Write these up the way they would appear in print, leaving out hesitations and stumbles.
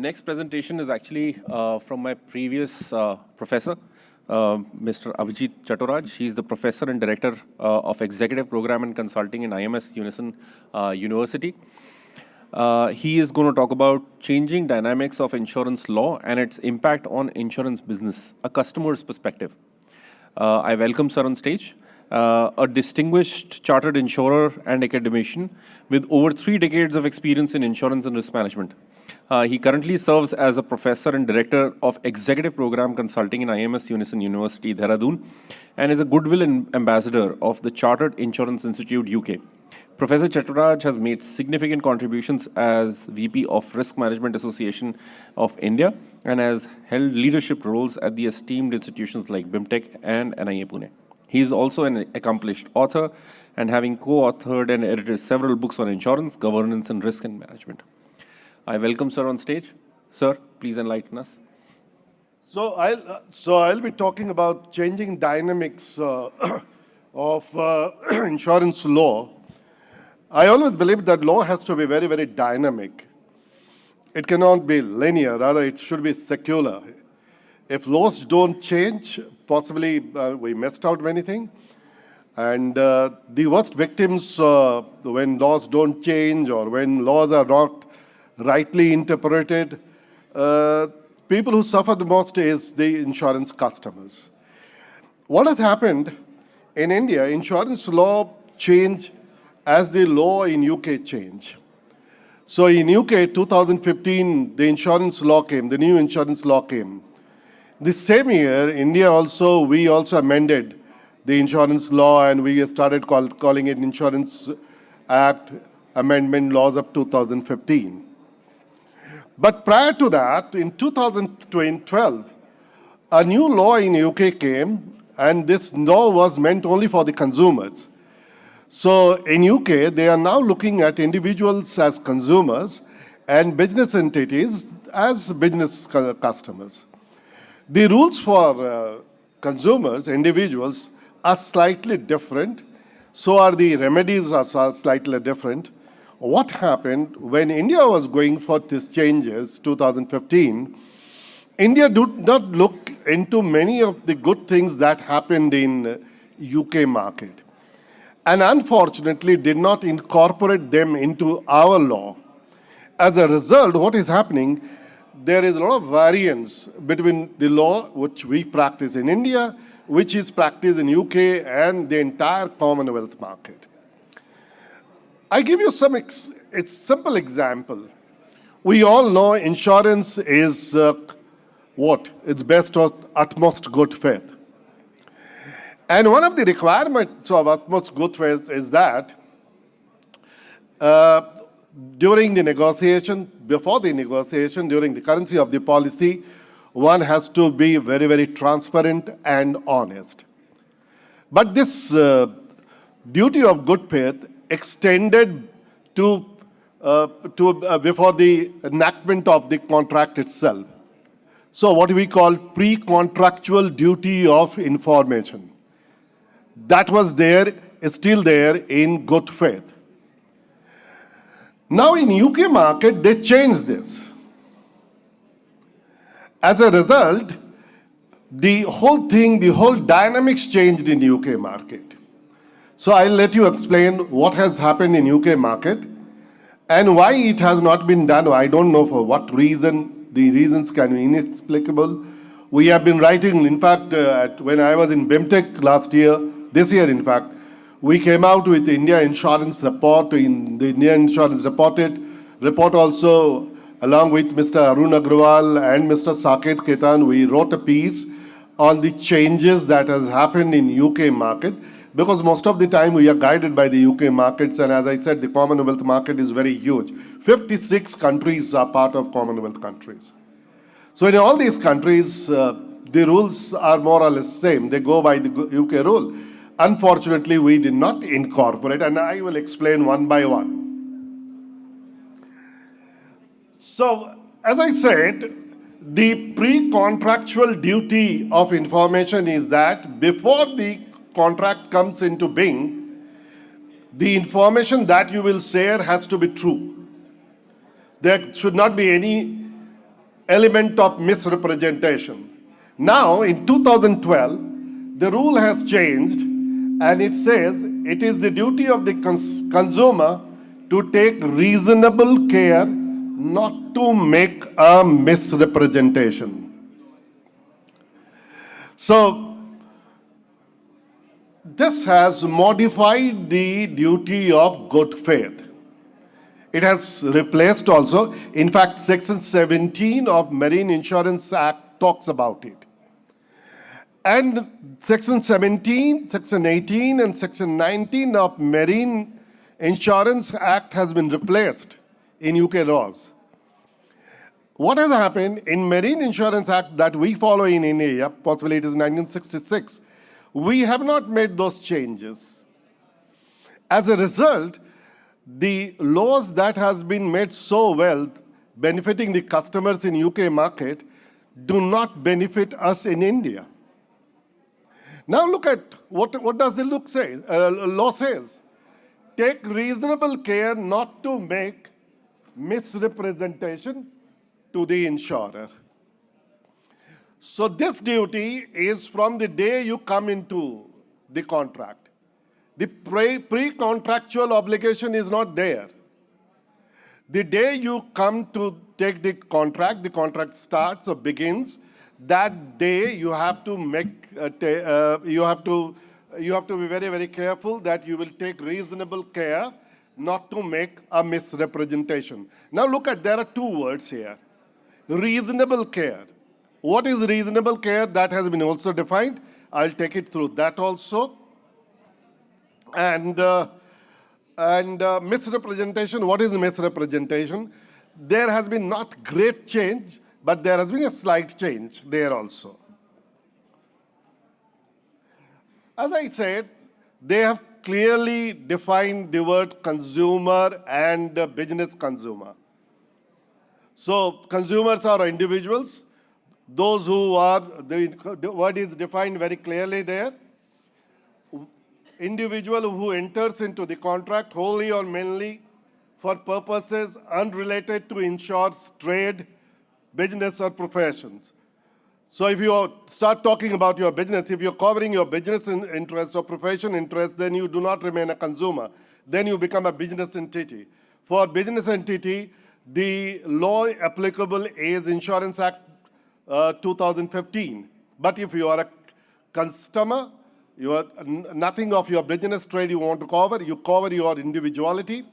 next presentation is actually from my previous professor, Mr. Abhijit Chattoraj. He's the professor and director of Executive Program and Consulting in IMS Unison University. He is going to talk about changing dynamics of insurance law and its impact on insurance business, a customer's perspective. I welcome sir on stage. A distinguished chartered insurer and academician with over 3 decades of experience in insurance and risk management. He currently serves as a professor and director of Executive Program Consulting in IMS Unison University, Dehradun, and is a goodwill ambassador of the Chartered Insurance Institute, UK. Professor Chattoraj has made significant contributions as VP of Risk Management Association of India and has held leadership roles at the esteemed institutions like BIMTech and IIA Pune. He is also an accomplished author and having co-authored and edited several books on insurance, governance, and risk and management. I welcome sir on stage. Sir, please enlighten us. So I'll be talking about changing dynamics of insurance law. I always believe that law has to be very, very dynamic. It cannot be linear, rather it should be secular. If laws don't change, possibly we missed out many things. And the worst victims when laws don't change or when laws are not rightly interpreted, people who suffer the most is the insurance customers. What has happened in India, insurance law changed as the law in UK changed. So in UK, 2015, the insurance law came, the new insurance law came. This same year, India also, we also amended the insurance law and we started calling it Insurance Act Amendment Laws of 2015. But prior to that, in 2012, a new law in UK came and this law was meant only for the consumers. So in UK, they are now looking at individuals as consumers and business entities as business customers. The rules for consumers, individuals, are slightly different. So are the remedies are slightly different. What happened when India was going for these changes, 2015, India did not look into many of the good things that happened in UK market. And unfortunately did not incorporate them into our law. As a result, what is happening, there is a lot of variance between the law which we practice in India, which is practiced in UK and the entire Commonwealth market. I give you it's simple example. We all know insurance is what? It's based on utmost good faith. And one of the requirements of utmost good faith is that during the negotiation, before the negotiation, during the currency of the policy, one has to be very, very transparent and honest. But this duty of good faith extended to before the enactment of the contract itself. So what we call pre-contractual duty of information. That was there, is still there in good faith. Now in UK market, they changed this. As a result, the whole thing, the whole dynamics changed in UK market. So I'll let you explain what has happened in UK market and why it has not been done. I don't know for what reason. The reasons can be inexplicable. We have been writing, in fact, when I was in BIMTech this year in fact, we came out with the India Insurance Report, in the India Insurance report also, along with Mr. Arun Agrawal and Mr. Saket Ketan, we wrote a piece on the changes that has happened in UK market, because most of the time we are guided by the UK markets, and as I said, the Commonwealth market is very huge. 56 countries are part of Commonwealth countries. So in all these countries, the rules are more or less same. They go by the UK rule. Unfortunately, we did not incorporate, and I will explain one by one. So, as I said, the pre-contractual duty of information is that before the contract comes into being, the information that you will share has to be true. There should not be any element of misrepresentation. Now, in 2012, the rule has changed and it says it is the duty of the consumer to take reasonable care not to make a misrepresentation. So, this has modified the duty of good faith. It has replaced also, in fact, Section 17 of Marine Insurance Act talks about it. And Section 17, Section 18, and Section 19 of Marine Insurance Act has been replaced in UK laws. What has happened in Marine Insurance Act that we follow in India, possibly it is 1966, we have not made those changes. As a result, the laws that has been made so well, benefiting the customers in UK market, do not benefit us in India. Now look at what does the law says. Take reasonable care not to make misrepresentation to the insurer. So this duty is from the day you come into the contract. The pre-contractual obligation is not there. The day you come to take the contract starts or begins. That day you have to you have to be very, very careful that you will take reasonable care not to make a misrepresentation. Now look at, there are two words here. Reasonable care. What is reasonable care? That has been also defined. I'll take it through that also. And misrepresentation, what is misrepresentation? There has been not great change, but there has been a slight change there also. As I said, they have clearly defined the word consumer and business consumer. So consumers are individuals. Those who are, the word is defined very clearly there. Individual who enters into the contract wholly or mainly for purposes unrelated to insurance, trade, business or professions. So if you start talking about your business, if you're covering your business interest or profession interest, then you do not remain a consumer. Then you become a business entity. For business entity, the law applicable is Insurance Act 2015. But if you are a customer, you are nothing of your business trade you want to cover, you cover your individuality,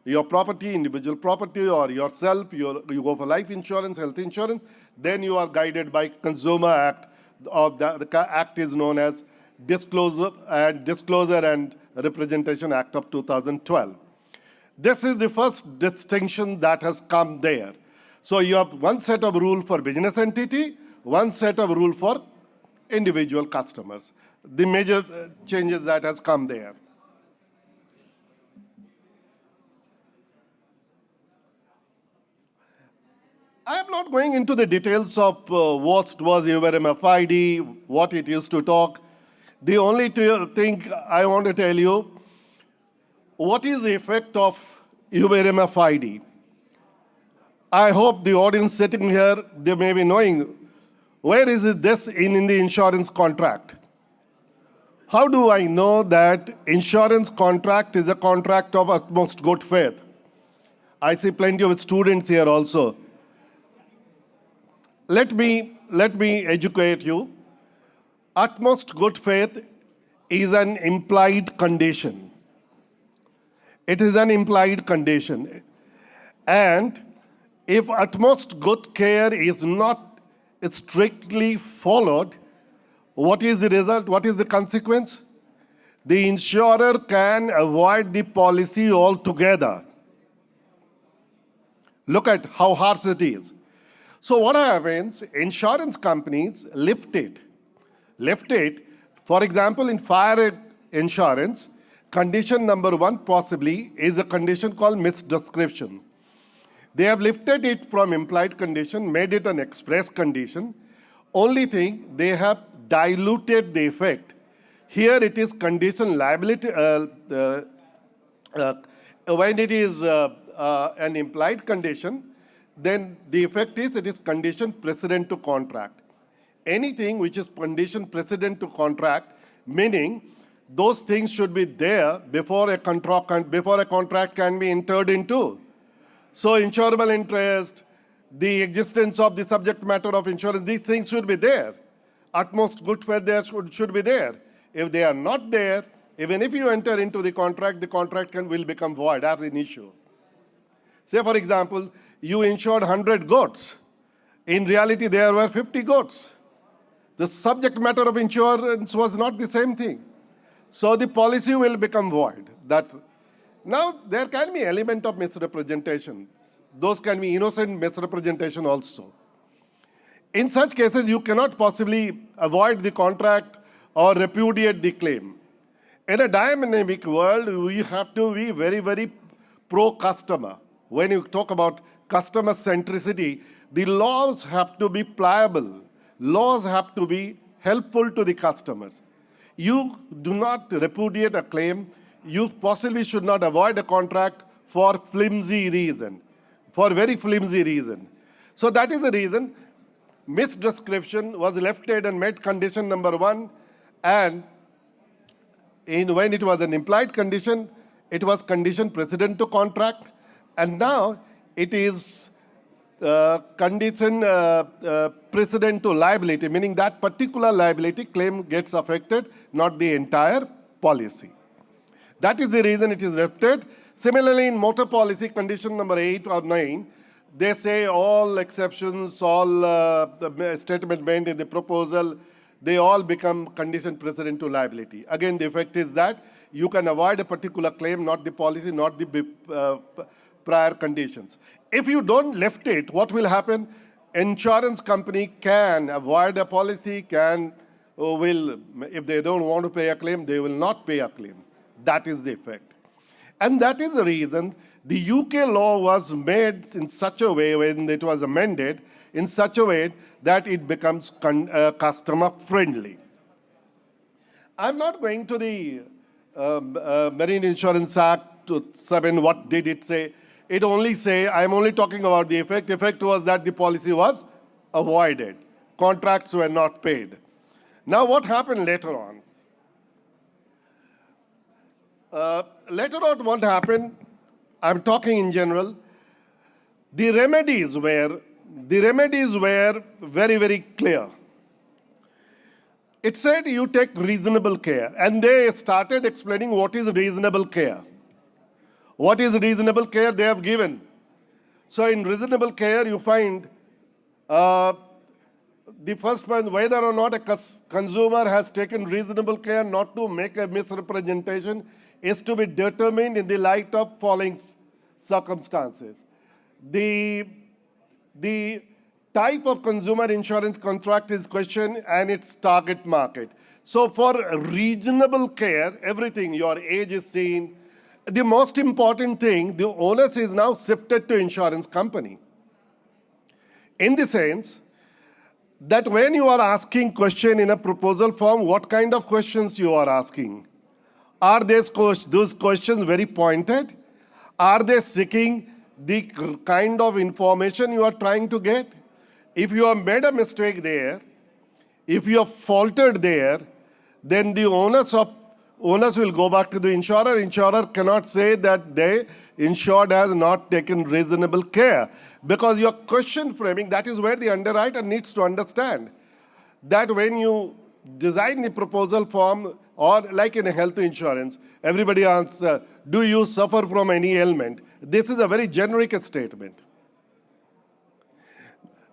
your property, individual property, or yourself, you go for life insurance, health insurance, then you are guided by Consumer Act, or the act is known as Disclosure and Representation Act of 2012. This is the first distinction that has come there. So you have one set of rule for business entity, one set of rule for individual customers. The major changes that has come there. I am not going into the details of what was URMFID, what it used to talk. The only thing I want to tell you, what is the effect of URMFID? I hope the audience sitting here, they may be knowing, where is this in the insurance contract? How do I know that insurance contract is a contract of utmost good faith? I see plenty of students here also. Let me educate you. Utmost good faith is an implied condition. It is an implied condition. And if utmost good care is not strictly followed, what is the result? What is the consequence? The insurer can avoid the policy altogether. Look at how harsh it is. So what happens? Insurance companies lift it. For example, in fire insurance, condition number 1 possibly is a condition called misdescription. They have lifted it from implied condition, made it an express condition. Only thing, they have diluted the effect. Here it is condition liability. When it is an implied condition, then the effect is it is condition precedent to contract. Anything which is condition precedent to contract, meaning those things should be there before a contract can be entered into. So insurable interest, the existence of the subject matter of insurance, these things should be there. Utmost good faith there should be there. If they are not there, even if you enter into the contract will become void as an issue. Say, for example, you insured 100 goats. In reality, there were 50 goats. The subject matter of insurance was not the same thing. So the policy will become void. Now, there can be element of misrepresentation. Those can be innocent misrepresentation also. In such cases, you cannot possibly avoid the contract or repudiate the claim. In a dynamic world, we have to be very, very pro-customer. When you talk about customer centricity, the laws have to be pliable. Laws have to be helpful to the customers. You do not repudiate a claim. You possibly should not avoid a contract for flimsy reason, for very flimsy reason. So that is the reason misdescription was lefted and made condition number 1, and when it was an implied condition, it was condition precedent to contract, and now it is condition precedent to liability, meaning that particular liability claim gets affected, not the entire policy. That is the reason it is lefted. Similarly, in motor policy, condition number 8 or 9, they say all exceptions, all the statement made in the proposal, they all become condition precedent to liability. Again, the effect is that you can avoid a particular claim, not the policy, not the prior conditions. If you don't left it, what will happen? Insurance company can avoid a policy, if they don't want to pay a claim, they will not pay a claim. That is the effect. And that is the reason the UK law was made in such a way, when it was amended, in such a way that it becomes customer friendly. I'm not going to the Marine Insurance Act to 7, what did it say? It only say, I'm only talking about the effect. The effect was that the policy was avoided. Contracts were not paid. Now what happened later on? Later on what happened, I'm talking in general, the remedies were very, very clear. It said you take reasonable care, and they started explaining what is reasonable care. What is reasonable care they have given. So in reasonable care, you find the first one, whether or not a consumer has taken reasonable care not to make a misrepresentation is to be determined in the light of following circumstances. The type of consumer insurance contract is questioned and its target market. So for reasonable care, everything, your age is seen. The most important thing, the onus is now shifted to insurance company. In the sense that when you are asking question in a proposal form, what kind of questions you are asking? Are those questions very pointed? Are they seeking the kind of information you are trying to get? If you have made a mistake there, if you have faltered there, then the onus will go back to the insurer. Insurer cannot say that the insured has not taken reasonable care. Because your question framing, that is where the underwriter needs to understand that when you design the proposal form, or like in a health insurance, everybody asks, do you suffer from any ailment? This is a very generic statement.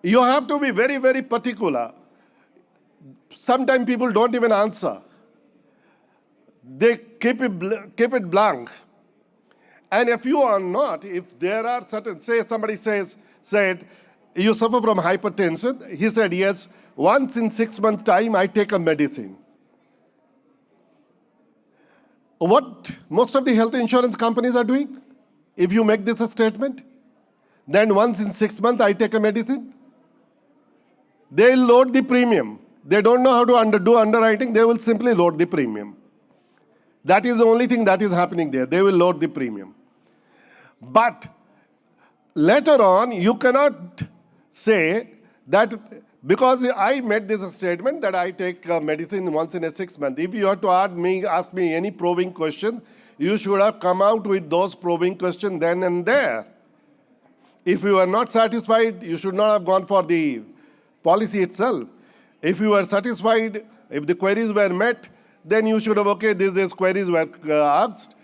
You have to be very, very particular. Sometimes people don't even answer. They keep it blank. And if you are not, if there are certain, say somebody said, you suffer from hypertension. He said, yes, once in 6 months' time, I take a medicine. What most of the health insurance companies are doing, if you make this a statement, then once in 6 months, I take a medicine. They load the premium. They don't know how to do underwriting. They will simply load the premium. That is the only thing that is happening there. They will load the premium. But later on, you cannot say that because I made this statement that I take medicine once in a 6 months. If you have to ask me any probing question, you should have come out with those probing questions then and there. If you are not satisfied, you should not have gone for the policy itself. If you are satisfied, if the queries were met, then you should have, okay, these queries were asked,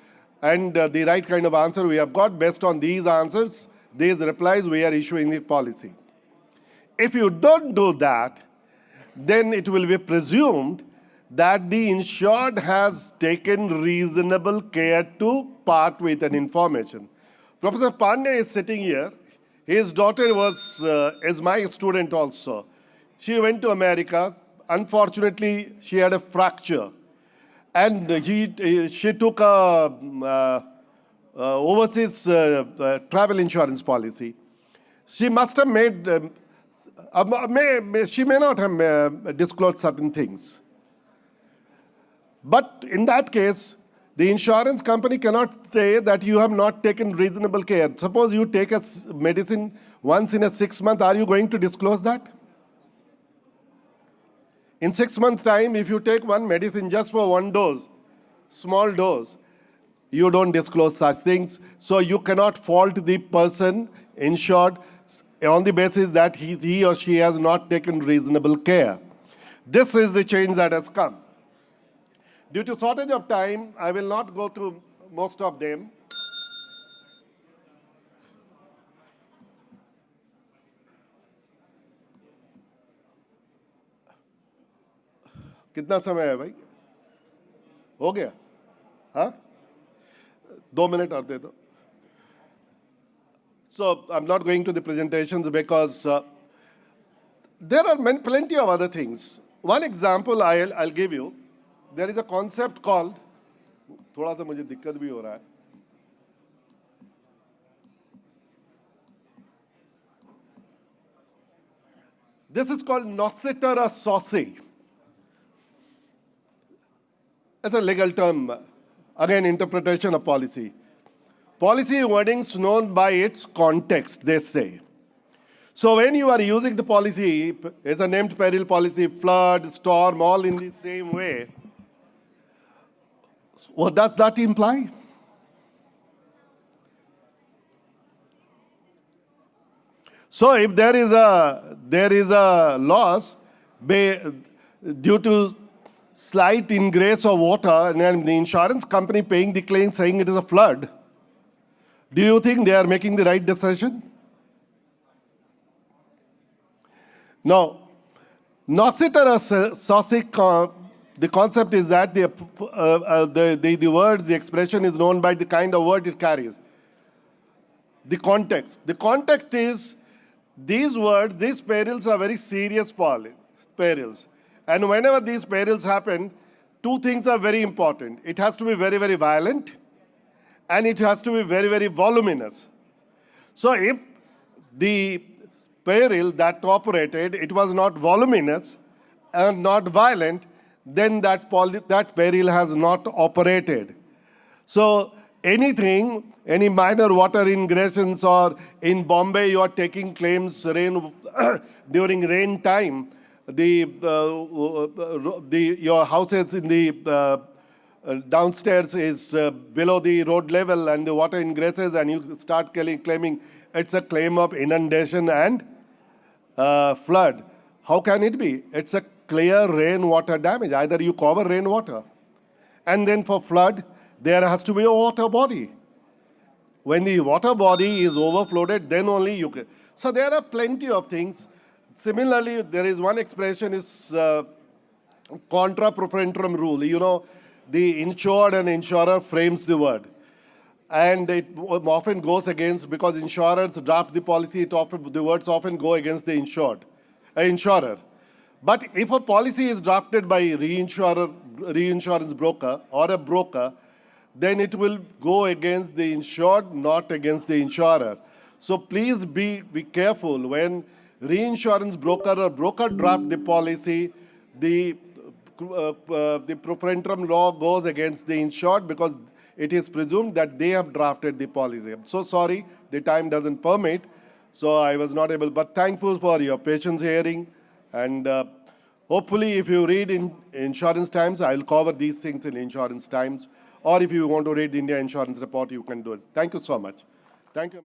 and the right kind of answer we have got. Based on these answers, these replies, we are issuing the policy. If you don't do that, then it will be presumed that the insured has taken reasonable care to part with an information. Professor Pandey is sitting here. His daughter is my student also. She went to America. Unfortunately, she had a fracture. And she took a overseas travel insurance policy. She must have made, she may not have disclosed certain things. But in that case, the insurance company cannot say that you have not taken reasonable care. Suppose you take a medicine once in a 6 months, are you going to disclose that? In 6 months' time, if you take one medicine just for one dose, small dose, you don't disclose such things. So you cannot fault the person insured on the basis that he or she has not taken reasonable care. This is the change that has come. Due to shortage of time, I will not go to most of them. कितना समय है भाई? हो गया? हाँ? 2 minutes और दे दो. So I'm not going to the presentations because there are plenty of other things. One example I'll give you. There is a concept called, थोड़ा सा मुझे दिक्कत भी हो रहा है. This is called nocitera saucy. It's a legal term, again, interpretation of policy. Policy wordings known by its context, they say. So when you are using the policy, it's a named peril policy, flood, storm, all in the same way. What does that imply? So if there is a loss due to slight ingress of water and the insurance company paying the claim saying it is a flood, do you think they are making the right decision? Now, nocitera saucy, the concept is that the words, the expression is known by the kind of word it carries. The context. The context is these words, these perils are very serious perils. And whenever these perils happen, two things are very important. It has to be very, very violent, and it has to be very, very voluminous. So if the peril that operated, it was not voluminous and not violent, then that peril has not operated. So anything, any minor water ingressions, or in Bombay you are taking claims during rain time, your houses in the downstairs is below the road level and the water ingresses, and you start claiming it's a claim of inundation and flood. How can it be? It's a clear rainwater damage. Either you cover rainwater, and then for flood, there has to be a water body. When the water body is overflowed, then only you can. So there are plenty of things. Similarly, there is one expression is contra profrentum rule. You know, the insured and insurer frames the word. And it often goes against, because insurers draft the policy, the words often go against the insurer. But if a policy is drafted by a reinsurance broker or a broker, then it will go against the insured, not against the insurer. So please be careful when reinsurance broker or broker draft the policy, the profrentum law goes against the insured, because it is presumed that they have drafted the policy. I'm so sorry, the time doesn't permit, so I was not able, but thankful for your patience hearing. And hopefully, if you read in Insurance Times, I'll cover these things in Insurance Times. Or if you want to read the India Insurance Report, you can do it. Thank you so much. Thank you.